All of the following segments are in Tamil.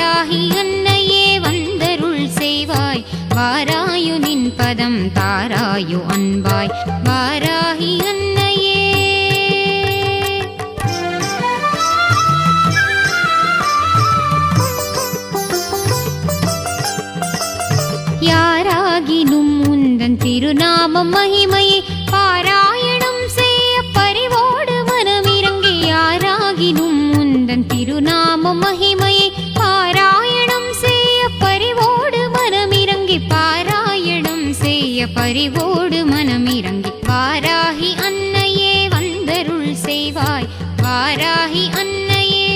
வாராகி அன்னையே வந்தருள் செய்வாய், வாராயு நின் பதம் தாராயு அன்பாய், வாராகி அன்னையே. யாராகினும் உந்தன் திருநாமம் மகிமையை பாராயணம் செய்ய பரிவோடு மனமிறங்கி, யாராகினும் உந்தன் திருநாமம் மகிமையை பாராயணம் செய்ய பரிவோடு மனமிறங்கி, பாராயணம் செய்ய பரிவோடு மனமிறங்கி, வாராகி அன்னையே வந்தருள் செய்வாய், வாராகி அன்னையே.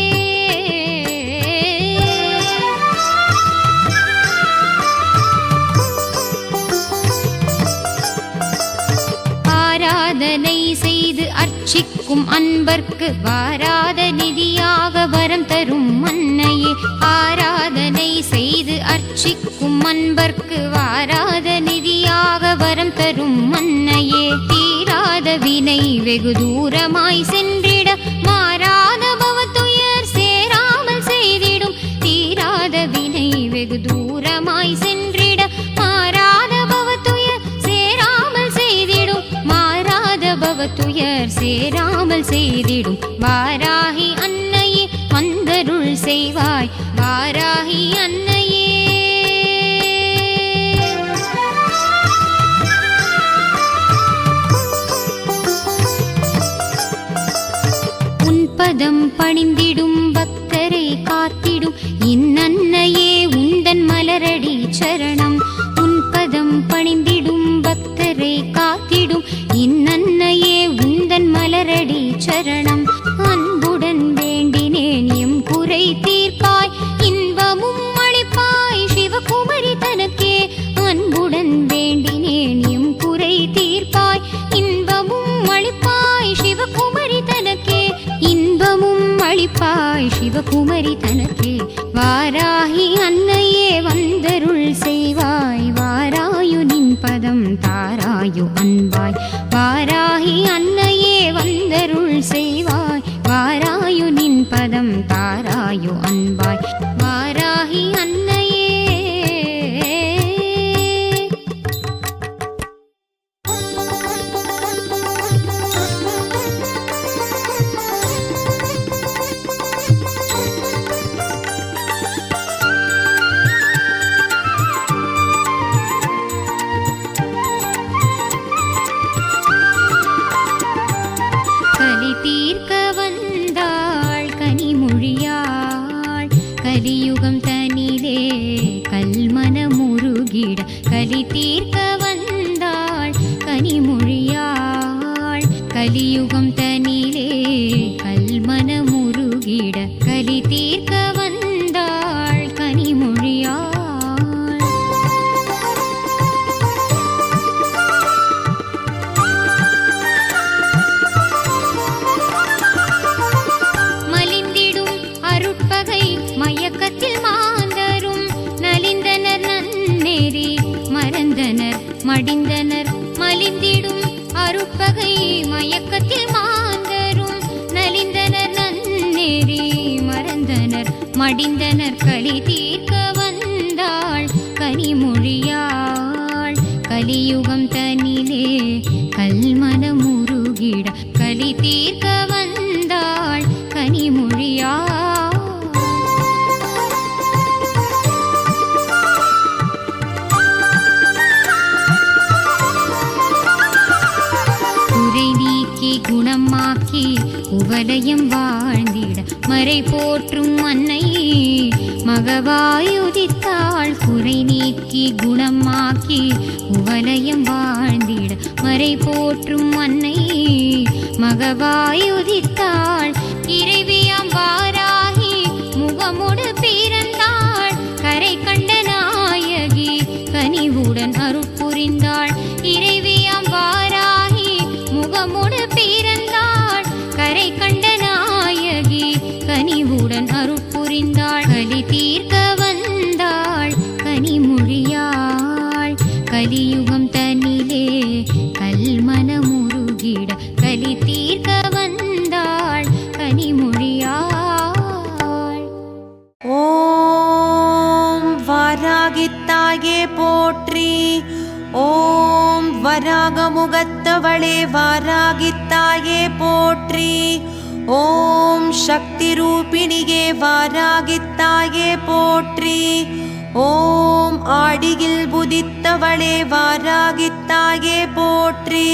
ஆராதனை செய்து அர்ச்சிக்கும் அன்பர்க்கு வாராத நிதியாக வரம் தரும் அன்னையே, ஆராதனை செய்து அர்ச்சிக்கும் அன்பர்க்கு வாராத நிதியாக வரம் தரும் அன்னையே. தீராத வினை வெகு தூரமாய் சென்றிட மாறாத பவத்துயர் சேராமல் செய்திடும், தீராத வினை வெகு தூரமாய் சென்றிட மாறாத பவத்துயர் சேராமல் செய்திடும், மாறாத பவத்துயர் சேராமல் செய்திடும், வாராகி அன்னையே வந்தருள் செய்வாய், வாராகி அன்னையே. பதம் பணிந்திடும் பக்தரை காத்திடும் இன்னன்னையே உந்தன் மலரடி சரணம், உன் பதம் பணிந்திடும் பக்தரை காத்திடும் இன்னன்னையே உந்தன் மலரடி சரணம். அன்புடன் வேண்டினேன் எம் குறை தீர்ப்பாய், இன்பமும் அளிப்பாய் சிவகுமரி தனக்கே, அன்புடன் வேண்டினேன் எம் குறை தீர்ப்பாய், இன்பமும் அளிப்பாய் சிவகுமரி தனக்கே, இன்பமும் அளிப்பாய் சிவகுமரி தனக்கே, வாராகி அன்னையே வந்தருள் செய்வாய், வாராயு நின் பதம் தாராயு அன்பாய், வாராகி அன்னையே வந்தருள் செய்வாய், வாராயு நின் பதம் தாராயு அன்பாய், வாராகி அன்னையே. தீர்க்க வந்தாள் கனிமொழியாள், கலியுகம் தனிலே கல்மனமுருகிட, கலி தீர்க்க வந்தாள் கனிமொழியாள், கலியுகம் தனிலே கல்மனமுருகிட, கலி தீர்க்க வந்தாள் கனிமொழியாள். மயக்கத்தில் மாந்தரும் நலிந்தனர் நன்னேறி மறந்தனர் மடிந்தனர், மலிந்திடும் அருட்பகை மயக்கத்தில் மாந்தரும் நலிந்தனர் நன்னேறி மறந்தனர் மடிந்தனர், கலி தீர்க்க வந்தாள் கனிமொழியாள், கலியுகம் தனிலே கல்மனமுருகிட, கலி தீர்க்க வந்தாள் கனிமொழியாள். குணமாக்கி உவலயம் வாழ்ந்திட, மறை போற்றும் அன்னை மகவாயுதித்தாள், குறை நீக்கி குணமாக்கி உவலயம் வாழ்ந்திட, மறை போற்றும் அன்னை மகவாயுதித்தாள், இறைவியாம் வாராகி முகமுடு பிறந்தாள், கரை கண்ட நாயகி கனிவுடன் அருட்புரிந்தாள், இறைவியாம் வாராகி முகமுடு பிறந்தாள், கரை கண்ட நாயகி கனிவுடன் அருட்புரிந்தாள், கலி தீர்க்க வந்தாள் கனிமொழியாள், கலியுகம் தனிலே கல்மனமுருகிட, கலி தீர்க்க வந்தாள் கனிமொழியாள். ஓம் வாராகித்தாயே போற்றி. ஓம் வராகமுகத்தவளே வாராகித்தாயே போற்றி. ஓம் சக்தி ரூபிணியே வாராகித்தாயே போற்றி. ஓம் ஆடியில் புதித்தவளே வாராகித்தாயே போற்றி.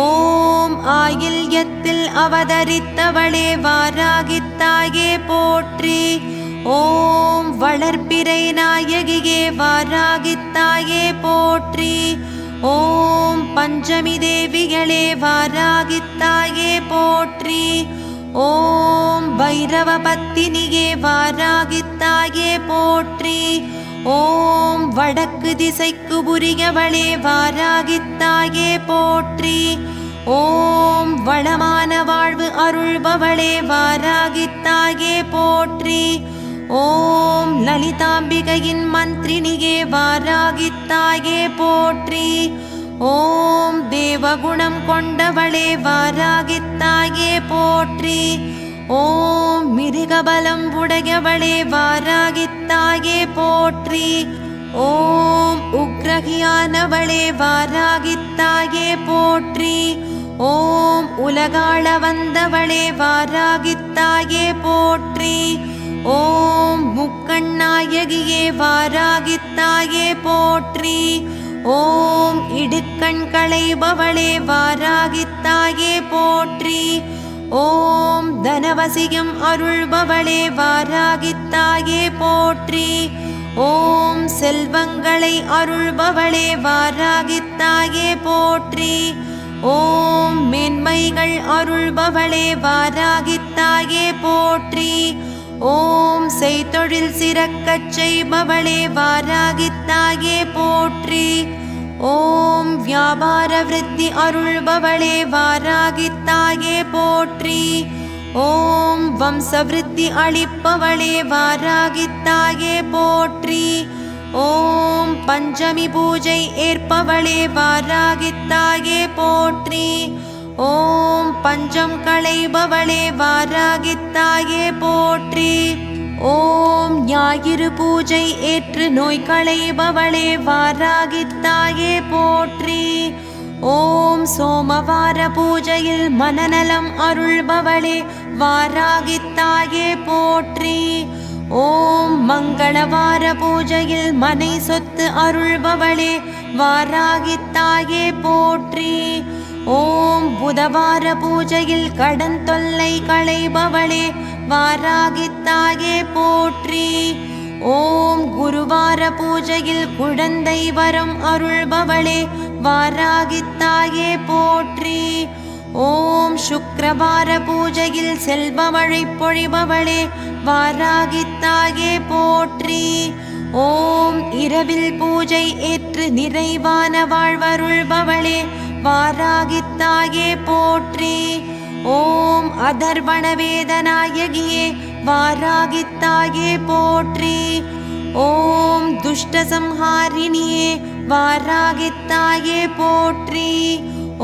ஓம் ஆயில்யத்தில் அவதரித்தவளே வாராகித்தாயே போற்றி. ஓம் வளர்பிறை நாயகியே வாராகித்தாயே போற்றி. ஓம் பஞ்சமி தேவிகளே வாராகித்தாயே போற்றி. ஓம் பைரவ பத்தினியே வாராகித்தாயே போற்றி. ஓம் வடக்கு திசைக்கு புரியவளே வாராகித்தாயே போற்றி. ஓம் வளமான வாழ்வு அருள்பவளே வாராகித்தாயே போற்றி. ஓம் லலிதாம்பிகையின் மந்திரினியே வாராகித்தாயே போற்றி. ஓம் தேவகுணம் கொண்டவளே வாராகித்தாயே போற்றி. ஓம் மிருகபலம் உடையவளே வாராகித்தாயே போற்றி. ஓம் உக்ரகியானவளே வாராகித்தாயே போற்றி. ஓம் உலகாள வந்தவளே வாராகித்தாயே போற்றி. ஓம் முக்கண்ணாயகியே வாராகித்தாயே போற்றி. ஓம் இடுக்கண் களைபவளே வாராகித்தாயே போற்றி. ஓம் தனவசியம் அருள்பவளே வாராகித்தாயே போற்றி. ஓம் செல்வங்களை அருள்பவளே வாராகித்தாயே போற்றி. ஓம் மேன்மைகள் அருள்பவளே வாராகித்தாயே போற்றி. ஓம் செய்தொழில் சிறக்கச் செய்பவளே வாராகித்தாயே போற்றி. ஓம் வியாபார விருத்தி அருள்பவளே வாராகித்தாயே போற்றி. ஓம் வம்சவிருத்தி அளிப்பவளே வாராகித்தாயே போற்றி. ஓம் பஞ்சமி பூஜை ஏற்பவளே வாராகித்தாயே போற்றி. ஓம் பஞ்சம் களைபவளே வாராகித்தாயே போற்றி. ஓம் ஞாயிறு பூஜை ஏற்று நோய் களைபவளே வாராகித்தாயே போற்றி. ஓம் சோமவார பூஜையில் மனநலம் அருள்பவளே வாராகித்தாயே போற்றி. ஓம் மங்களவார பூஜையில் மனை சொத்து அருள்பவளே வாராகித்தாயே போற்றி. ஓம் புதவார பூஜையில் கடன் தொல்லை களைபவளே வாராகித்தாயே போற்றி. ஓம் குருவார பூஜையில் குழந்தை வரம் அருள்பவளே வாராகித்தாயே போற்றி. ஓம் சுக்கிரவார பூஜையில் செல்வமழை பொழிபவளே வாராகித்தாயே போற்றி. ஓம் இரவில் பூஜை ஏற்று நிறைவான வாழ்வருள்பவளே வாராகித்தாயே போற்றி. ஓம் அதர்வண வேதநாயகியே வாராகித்தாயே போற்றி. ஓம் துஷ்டசம்ஹாரிணியே வாராகித்தாயே போற்றி.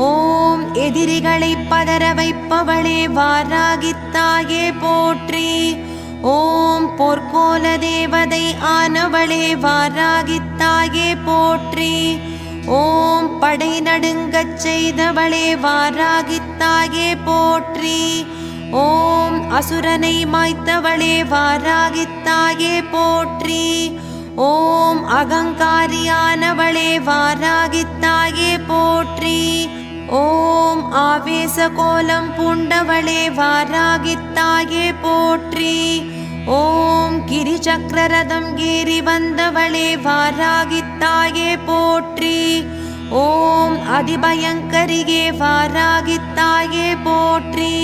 ஓம் எதிரிகளை பதற வைப்பவளே வாராகித்தாயே போற்றி. ஓம் பொற்கோல தேவதை ஆனவளே வாராகித்தாயே போற்றி. ஓம் படை நடுங்கச் செய்தவளே வாராகித்தாயே போற்றி. ஓம் அசுரனை மாய்த்தவளே வாராகித்தாயே போற்றி. ஓம் அகங்காரியானவளே வாராகித்தாயே போற்றி. ஓம் ஆவேச கோலம் பூண்டவளே வாராகித்தாயே போற்றி. ஓம் கிரிசக்கரரதம் ஏறி வந்தவளே வாராகித்தாயே போற்றி. ஓம் அதிபயங்கரியே வாராகித்தாயே போற்றி.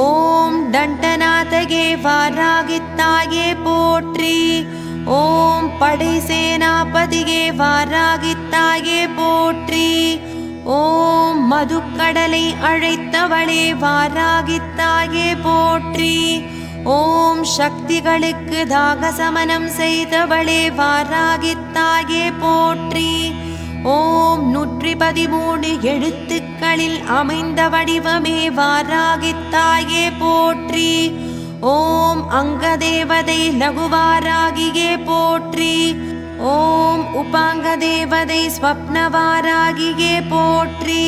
ஓம் தண்டநாதகே வாராகித்தாயே போற்றி. ஓம் படை சேனாபதியே வாராகித்தாயே போற்றி. ஓம் மதுக்கடலை அழைத்தவளே வாராகித்தாயே போற்றி. ஓம் சக்திகளுக்கு தாகசமனம் செய்தவளே வாராகித்தாயே போற்றி. ஓம் 113 எழுத்துக்களில் அமைந்த வடிவமே வாராகித்தாயே போற்றி. ஓம் அங்கதேவதை லகுவாராகியே போற்றி. ஓம் உபாங்க தேவதை ஸ்வப்னவாராகியே போற்றி.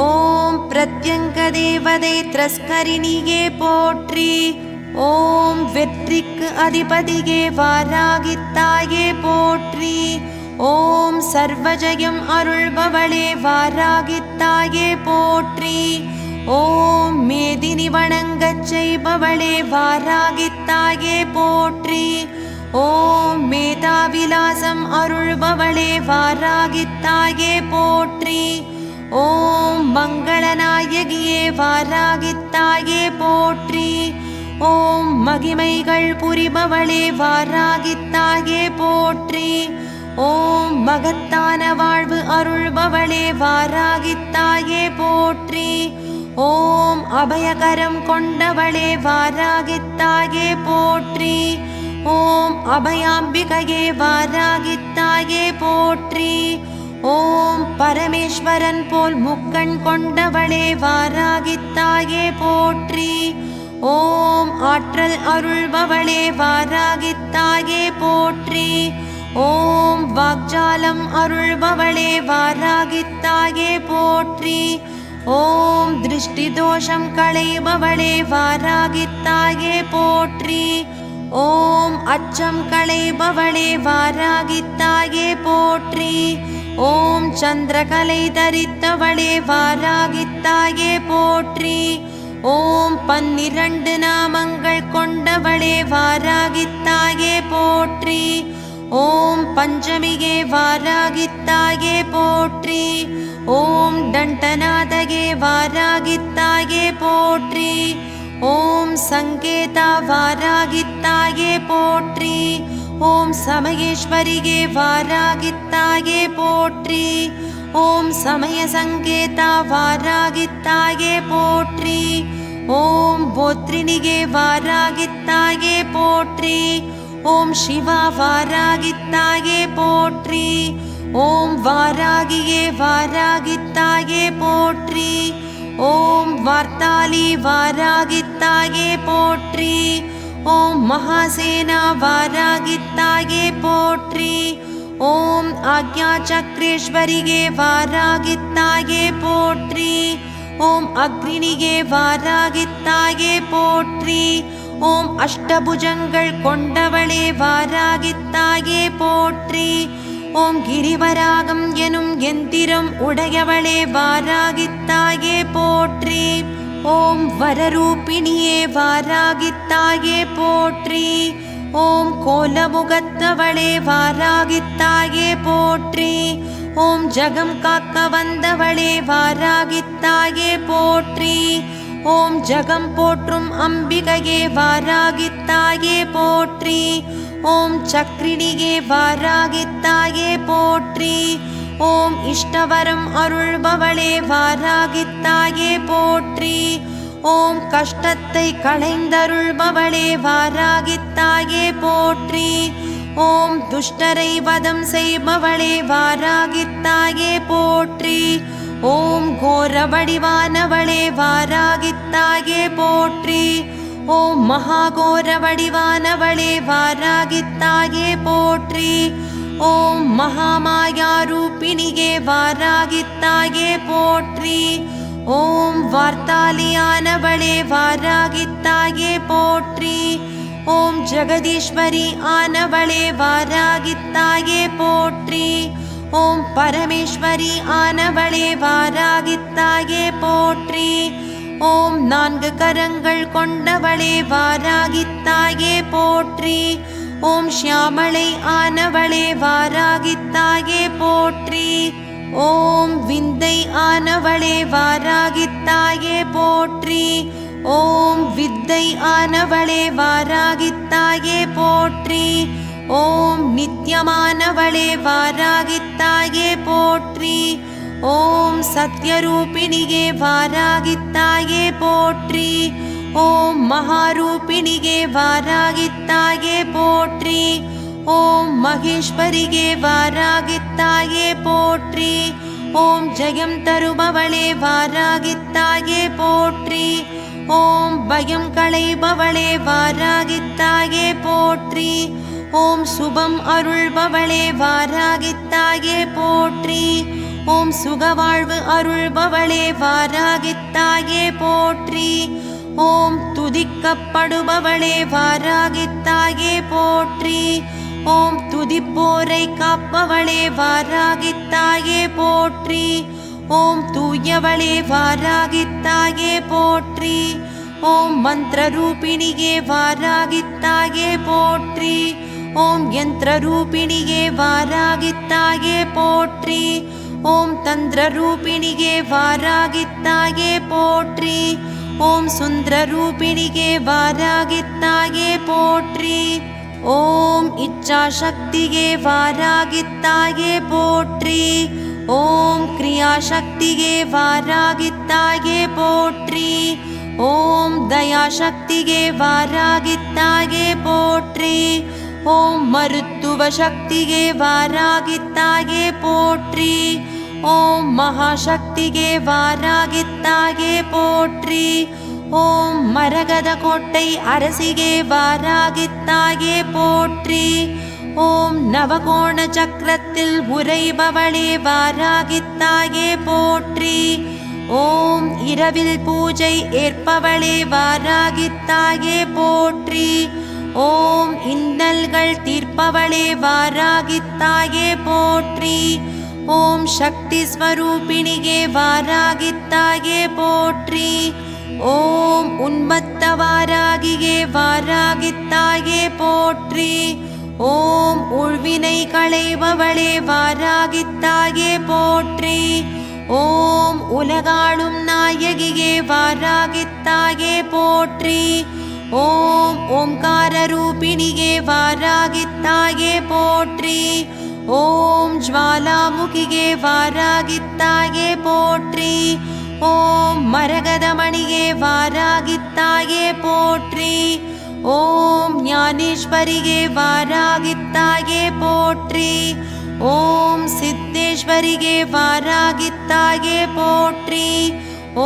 ஓம் பிரத்யங்க தேவதை திரஸ்கரிணியே போற்றி. ஓம் வெற்றிக்கு அதிபதியே வாராகித்தாயே போற்றி. ஓம் சர்வஜயம் அருள்பவளே வாராகித்தாயே போற்றி. ஓம் மேதினி வணங்கச் செய்பவளே வாராகித்தாயே போற்றி. ஓம் மேதாவிலாசம் அருள்பவளே வாராகித்தாயே போற்றி. ஓம் மங்களநாயகியே வாராகித்தாயே போற்றி. ஓம் மகிமைகள் புரிபவளே வாராகித்தாயே போற்றி. ஓம் மகத்தான வாழ்வு அருள்பவளே வாராகித்தாயே போற்றி. ஓம் அபயகரம் கொண்டவளே வாராகித்தாயே போற்றி. ஓம் அபயாம்பிகையே வாராகித்தாயே போற்றி. ஓம் பரமேஸ்வரன் போல் முக்கண் கொண்டவளே வாராகித்தாயே போற்றி. ஓம் ஆற்றல் அருள்பவளே வாராகித்தாயே போற்றி. ஓம் வாக்ஜாலம் அருள்பவளே வாராகித்தாயே போற்றி. ஓம் திருஷ்டி தோஷம் களைபவளே வாராகித்தாயே போற்றி. ஓம் அச்சம் களைபவளே வாராகித்தாயே போற்றி. ஓம் சந்திரகலை தரித்தவளே வாராகித்தாயே போற்றி. ஓம் 12 நாமங்கள் கொண்டவளே வாராகித்தாயே போற்றி. ஓம் பஞ்சமியே வாராகித்தாயே போற்றி. ஓம் தண்டநாதகே வாராகித்தாயே போற்றி. ஓம் சங்கேதா வாராகித்தாயே போற்றி. ஓம் சமயேஸ்வரியே வாராகித்தாயே போற்றி. ஓம் சமய சங்கேதா வாராகித்தாயே போற்றி. ஓம் போத்ரிணிகே வாராகித்தாயே போற்றி. ஓம் சிவா வாராகித்தாயே போற்றி. ஓம் வாராகியே வாராகித்தாயே போற்றி. ஓம் வார்த்தாலி வாராகித்தாயே போற்றி. ஓம் மகாசேனா வாராகித்தாயே போற்றி. ஓம் ஆக்ஞா சக்ரேஸ்வரியே வாராகித்தாயே போற்றி. ஓம் அக்னினியே வாராகித்தாயே போற்றி. ஓம் அஷ்டபுஜங்கள் கொண்டவளே வாராகித்தாயே போற்றி. ஓம் கிரிவராகம் எனும் எந்திரம் உடையவளே வாராகித்தாயே போற்றி. ஓம் வரரூபிணியே வாராகித்தாயே போற்றி. ஓம் கோலமுகத்தவளே வாராகித்தாயே போற்றி. ஓம் ஜகம் காக்க வந்தவளே வாராகித்தாயே போற்றி. ஓம் ஜகம் போற்றும் அம்பிகையே வாராகித்தாயே போற்றி. ஓம் சக்ரிணியே வாராகித்தாயே போற்றி. ஓம் இஷ்டவரம் அருள்பவளே வாராகித்தாயே போற்றி. ஓம் கஷ்டத்தை களைந்தருள்பவளே வாராகித்தாயே போற்றி. ஓம் துஷ்டரை வதம் செய்பவளே வாராகித்தாயே போற்றி. ஓம் கோர வடிவானவளே வாராகித்தாயே போற்றி. ஓம் மகாகோர வடிவானவளே வாராகித்தாயே போற்றி. ஓம் மகாமாயா ரூபிணியே வாராகித்தாயே போற்றி. ஓம் வார்த்தாலியானவளே வாராகித்தாயே போற்றி. ஓம் ஜெகதீஸ்வரி ஆனவளே வாராகித்தாயே போற்றி. ஓம் பரமேஸ்வரி ஆனவளே வாராகித்தாயே போற்றி. ஓம் 4 கரங்கள் கொண்டவளே வாராகித்தாயே போற்றி. ஓம் ஷியாமளை ஆனவளே வாராகித்தாயே போற்றி. ஓம் விந்தை ஆனவளே வாராகித்தாயே போற்றி. ஓம் வித்தை ஆனவளே வாராகித்தாயே போற்றி. ஓம் நித்யமானவளே வாராகித்தாயே போற்றி. ஓம் சத்யரூபிணியே வாராகித்தாயே போற்றி. ஓம் மகாரூபிணியே வாராகித்தாயே போற்றி. ஓம் மகேஸ்வரியே வாராகித்தாயே போற்றி. ஓம் ஜெயம் தருபவளே வாராகித்தாயே போற்றி. ஓம் பயம் களைபவளே வாராகித்தாயே போற்றி. ஓம் சுபம் அருள்பவளே வாராகித்தாயே போற்றி. ஓம் சுகவாழ்வு அருள்பவளே வாராகித்தாயே போற்றி. ஓம் துதிக்கப்படுபவளே வாராகித்தாயே போற்றி. ஓம் துதிப்போரை காப்பவளே வாராகித்தாயே போற்றி. ஓம் தூயவளே வாராகித்தாயே போற்றி. ஓம் மந்திரரூபிணியே வாராகித்தாயே போற்றி. ஓம் யந்திரரூபிணியே வாராகித்தாயே போற்றி. ஓம் தந்திரரூபிணியே வாராகித்தாயே போற்றி. ஓம் சுந்தரரூபிணியே வாராகித்தாயே போற்றி. ஓம் இச்சாசக்தியே வாராகித்தாயே போற்றி. ஓம் கிரியாசக்தியே வாராகித்தாயே போற்றி. ஓம் தயாசக்தியே வாராகித்தாயே போற்றி. ஓம் மருத்துவ சக்தியே வாராகித்தாயே போற்றி. ஓம் மகாசக்தியே வாராகித்தாயே போற்றி. ஓம் மரகத கோட்டை அரசியே வாராகித்தாயே போற்றி. ஓம் நவகோண சக்கரத்தில் உறைபவளே வாராகித்தாயே போற்றி. ஓம் இரவில் பூஜை ஏற்பவளே வாராகித்தாயே போற்றி. ஓம் இன்னல்கள் தீர்ப்பவளே வாராகித்தாயே போற்றி. ஓம் சக்தி ஸ்வரூபிணியே வாராகித்தாயே போற்றி. ஓம் உன்மத்த வாராகியே வாராகித்தாயே போற்றி. ஓம் உள்வினை களைபவளே வாராகித்தாயே போற்றி. ஓம் உலகாளும் நாயகியே வாராகித்தாயே போற்றி. ஓம் ஓம்கார ரூபிணியே வாராகித்தாயே போற்றி. ஓம் ஜ்வாலாமுகியே வாராகித்தாயே போற்றி. ஓம் மரகதமணியே வாராகித்தாயே போற்றி. ஓம் ஞானேஸ்வரியே வாராகித்தாயே போற்றி. ஓம் சித்தேஸ்வரியே வாராகித்தாயே போற்றி.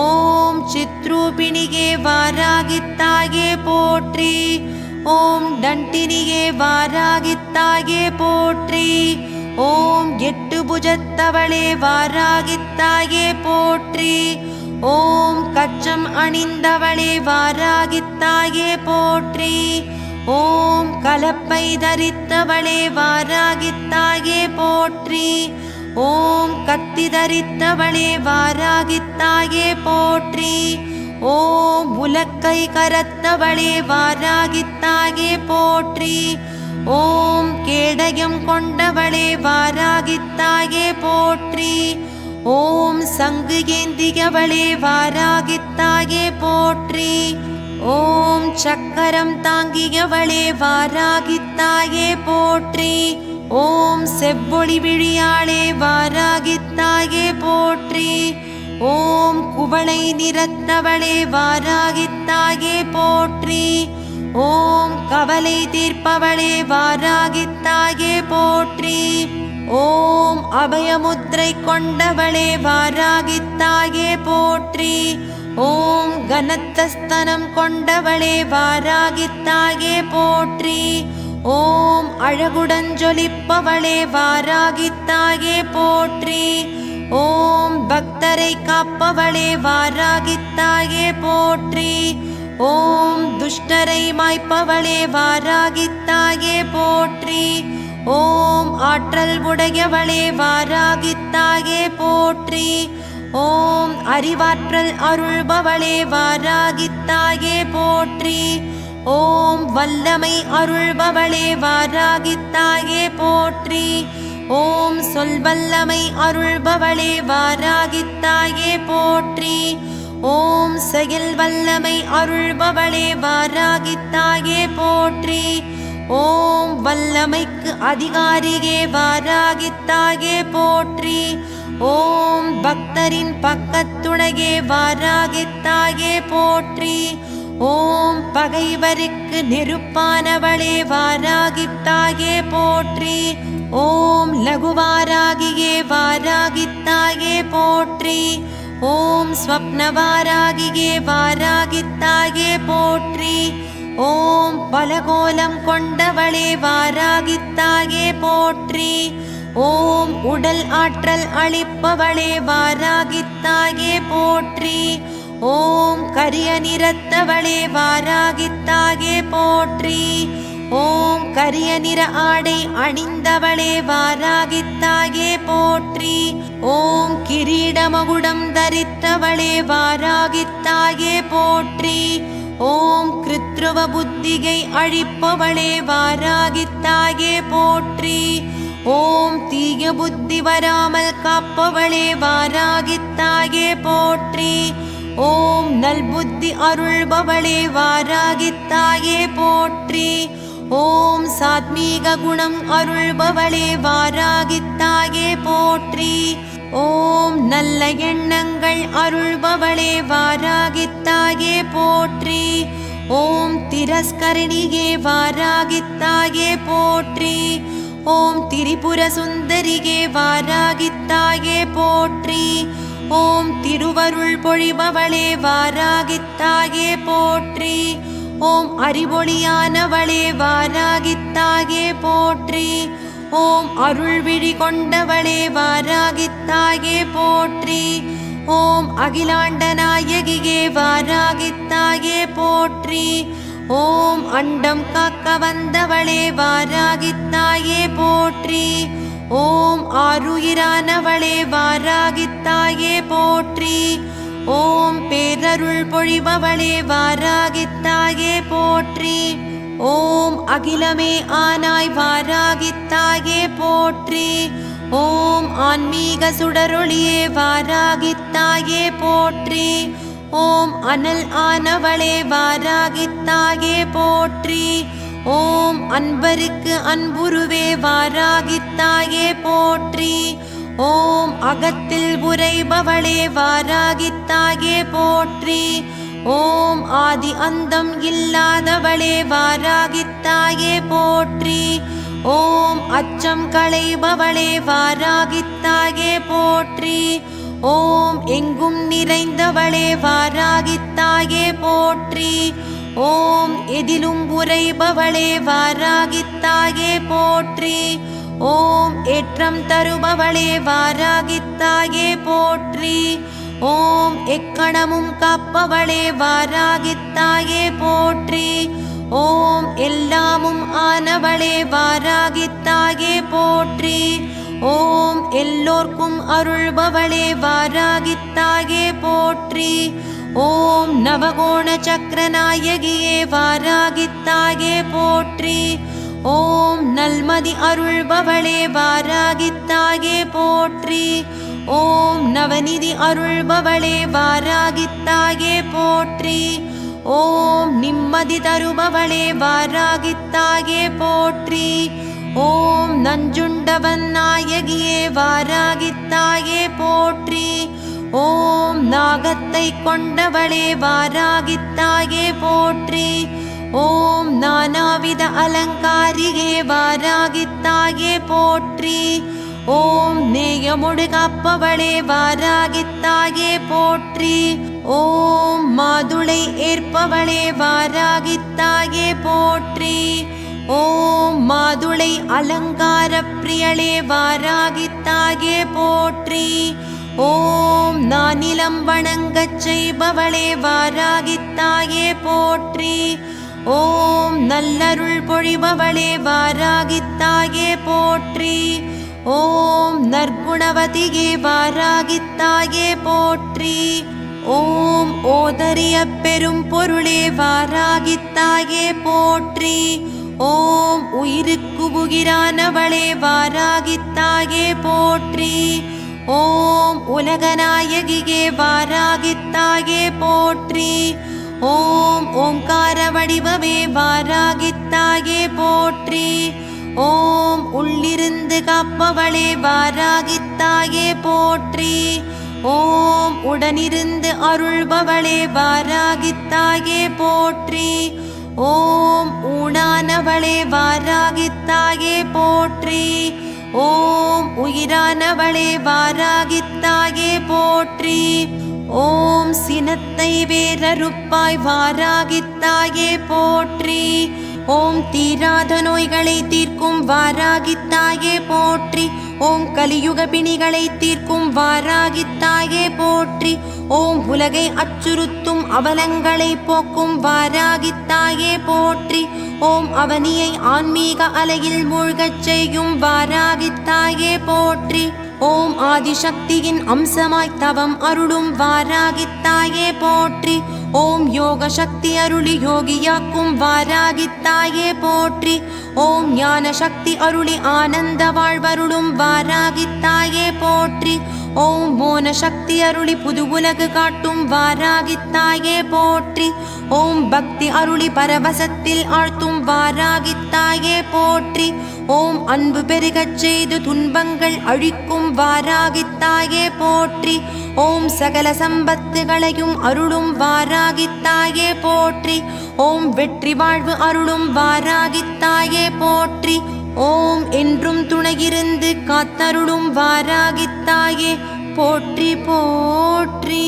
ஓம் சித்ரூபிணியே வாராகித்தாயே போற்றி. ஓம் தண்டினியே வாராகித்தாயே போற்றி. ஓம் எட்டு புஜத்தவளே வாராகித்தாயே போற்றி. ஓம் கச்சம் அணிந்தவளே வாராகித்தாயே போற்றி. ஓம் கலப்பை தரித்தவளே வாராகித்தாயே போற்றி. ஓம் கத்தி தரித்தவளே வாராகித்தாயே போற்றி. ஓம் உலக்கை கரத்தவளே வாராகித்தாயே போற்றி. ஓம் கேடயம் கொண்டவளே வாராகித்தாயே போற்றி. ஓம் சங்கு ஏந்தியவளே வாராகித்தாயே போற்றி. ஓம் சக்கரம் தாங்கியவளே வாராகித்தாயே போற்றி. ஓம் செவ்வொளி விழியாளே வாராகித்தாயே போற்றி. ஓம் குவளை நிறத்தவளே வாராகித்தாயே போற்றி. ஓம் கவலை தீர்ப்பவளே வாராகித்தாயே போற்றி. ஓம் அபயமுத்ரை கொண்டவளே வாராகித்தாயே போற்றி. ஓம் கனத்தஸ்தனம் கொண்டவளே வாராகித்தாயே போற்றி. ஓம் அழகுடன் ஜொலிப்பவளே வாராகித்தாயே போற்றி. ஓம் பக்தரை காப்பவளே வாராகித்தாயே போற்றி. ஓம் துஷ்டரை மாய்ப்பவளே வாராகித்தாயே போற்றி. ஓம் ஆற்றல் உடையவளே வாராகித்தாயே போற்றி. ஓம் அறிவாற்றல் அருள்பவளே வாராகித்தாயே போற்றி. ஓம் வல்லமை அருள்பவளே வாராகித்தாயே போற்றி. ஓம் சொல்வல்லமை அருள்பவளே வாராகித்தாயே போற்றி. ஓம் செயல் வல்லமை அருள்பவளே வாராகித்தாயே போற்றி. ஓம் வல்லமைக்கு அதிகாரியே வாராகித்தாயே போற்றி. ஓம் பக்தரின் பக்கத்துணையே வாராகித்தாயே போற்றி. ஓம் பகைவருக்கு நெருப்பானவளே வாராகித்தாயே போற்றி. ஓம் லகுவாராகியே வாராகித்தாயே போற்றி. ஓம் ஸ்வப்னவாராகியே வாராகித்தாயே போற்றி. ஓம் பலகோலம் கொண்டவளே வாராகித்தாயே போற்றி. ஓம் உடல் ஆற்றல் அளிப்பவளே வாராகித்தாயே போற்றி. ஓம் கரிய நிறத்தவளே வாராகித்தாயே போற்றி. ஓம் கரிய நிற ஆடை அணிந்தவளே வாராகித்தாயே போற்றி. ஓம் கிரீடமகுடம் தரித்தவளே வாராகித்தாயே போற்றி. ஓம் கிருத்ருவ புத்திகை அழிப்பவளே வாராகித்தாயே போற்றி. ஓம் தீய புத்தி வராமல் காப்பவளே வாராகித்தாயே போற்றி. ஓம் நல்புத்தி அருள்பவளே வாராகித்தாயே போற்றி. ஓம் சாத்மீக குணம் அருள்பவளே வாராகித்தாயே போற்றி. ஓம் நல்ல எண்ணங்கள் அருள்பவளே வாராகித்தாயே போற்றி. ஓம் திரஸ்கரணியே வாராகித்தாயே போற்றி. ஓம் திரிபுர சுந்தரியே வாராகித்தாயே போற்றி. ஓம் திருவருள் பொழிபவளே வாராகித்தாயே போற்றி. ஓம் அறிவொளியானவளே வாராகித்தாயே போற்றி. ஓம் அருள்விழி கொண்டவளே வாராகித்தாயே போற்றி. ஓம் அகிலாண்ட நாயகியே வாராகித்தாயே போற்றி. ஓம் அண்டம் காக்க வந்தவளே வாராகித்தாயே போற்றி. ஓம் ஆருயிரானவளே வாராகித்தாயே போற்றி. ஓம் பேரருள் பொழிபவளே வாராகித்தாயே போற்றி. ஓம் அகிலமே ஆனாய் வாராகித்தாயே போற்றி. ஓம் ஆன்மீக சுடரொளியே வாராகித்தாயே போற்றி. ஓம் அனல் ஆனவளே வாராகித்தாயே போற்றி. ஓம் அன்பருக்கு அன்புருவே வாராகித்தாயே போற்றி. ஓம் அகத்தில் உறைபவளே வாராகித்தாயே போற்றி. ஓம் ஆதி அந்தம் இல்லாதவளே வாராகித்தாயே போற்றி. ஓம் அச்சம் களைபவளே வாராகித்தாயே போற்றி. ஓம் எங்கும் நிறைந்தவளே வாராகித்தாயே போற்றி. ஓம் எதிலும் உறைபவளே வாராகித்தாயே போற்றி. ஓம் ஏற்றம் தருபவளே வாராகித்தாயே போற்றி. ஓம் எக்கணமும் காப்பவளே வாராகித்தாயே போற்றி. ஓம் எல்லாமும் ஆனவளே வாராகித்தாயே போற்றி. ஓம் எல்லோர்க்கும் அருள்பவளே வாராகித்தாயே போற்றி. ஓம் நவகோண சக்கரநாயகியே வாராகித்தாயே போற்றி. ஓம் நல்மதி அருள்பவளே வாராகித்தாயே போற்றி. ஓம் நவநிதி அருள்பவளே வாராகித்தாயே போற்றி. ஓம் நிம்மதி தருபவளே வாராகித்தாயே போற்றி. ஓம் நஞ்சுண்டவன் நாயகியே வாராகித்தாயே போற்றி. ஓம் நாகத்தை கொண்டவளே வாராகித்தாயே போற்றி. ஓம் நானாவித அலங்காரியே வாராகித்தாயே போற்றி. ஓம் நேயமுடு காப்பவளே வாராகித்தாயே போற்றி. ஓம் மாதுளை ஏற்பவளே வாராகித்தாயே போற்றி. ஓம் மாதுளை அலங்கார பிரியளே வாராகித்தாயே போற்றி. ஓம் நானிலம் வணங்கச் செய்பவளே வாராகித்தாயே போற்றி. ஓம் நல்லருள் பொழிபவளே வாராகித்தாயே போற்றி. ஓம் நற்குணவதியே வாராகித்தாயே போற்றி. ஓம் ஓதரிய பெரும் பொருளே வாராகித்தாயே போற்றி. ஓம் உயிருக்கு உயிரானவளே வாராகித்தாயே போற்றி. ஓம் உலகநாயகியே வாராகித்தாயே போற்றி. ஓம் ஓங்கார வடிவமே வாராகித்தாயே போற்றி. ஓம் உள்ளிருந்து காப்பவளே வாராகித்தாயே போற்றி. ஓம் உடனிருந்து அருள்பவளே வாராகித்தாயே போற்றி. ஓம் ஊனானவளே வாராகித்தாயே போற்றி. ஓம் உயிரானவளே வாராகித்தாயே போற்றி. ஓம் சினத்தை வேரறுப்பாய் வாராகித்தாயே போற்றி. ஓம் தீராத நோய்களை தீர்க்கும் வாராகித்தாயே போற்றி. ஓம் கலியுக பிணிகளை தீர்க்கும் வாராகித்தாயே போற்றி. ஓம் உலகை அச்சுறுத்தும் அவலங்களை போக்கும் வாராகித்தாயே போற்றி. ஓம் அவனியை ஆன்மீக அலையில் மூழ்கச் செய்யும் வாராகித்தாயே போற்றி. ஓம் ஆதிசக்தியின் அம்சமாய் தவம் அருளும் வாராகித்தாயே போற்றி. ஓம் யோக சக்தி அருளி யோகியாக்கும் வாராகித்தாயே போற்றி. ஓம் ஞான சக்தி அருளி ஆனந்த வாழ்வருளும் வாராகித்தாயே போற்றி. ஓம் மோன சக்தி அருளி புது உலகு காட்டும் வாராகித்தாயே போற்றி. ஓம் பக்தி அருளி பரவசத்தில் ஆழ்த்தும் வாராகித்தாயே போற்றி. ஓம் அன்பு பெருகச் செய்து துன்பங்கள் அழிக்கும் வாராகித்தாயே போற்றி. ஓம் சகல சம்பத்துகளையும் அருளும் வாராகித்தாயே போற்றி. ஓம் வெற்றி வாழ்வு அருளும் வாராகித்தாயே போற்றி. ஓம் என்றும் துணையிருந்து காத்தருளும் வாராகித்தாயே போற்றி போற்றி.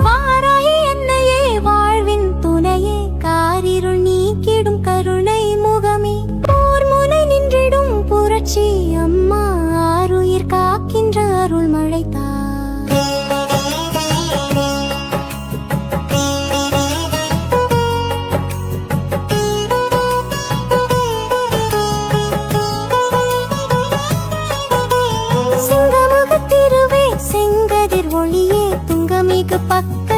வாராகி என்னையே வாழ்வின் துணையே, காரிருள் நீக்கிடும் கருணை முகமே, போர் முனை நின்றிடும் புரட்சி அம்மா, ஆருயிர் காக்கின்ற அருள் மழைத்தா. சிங்கமுகத் திருவே செங்கதிர் ஒளியே, துங்கமிகு பக்க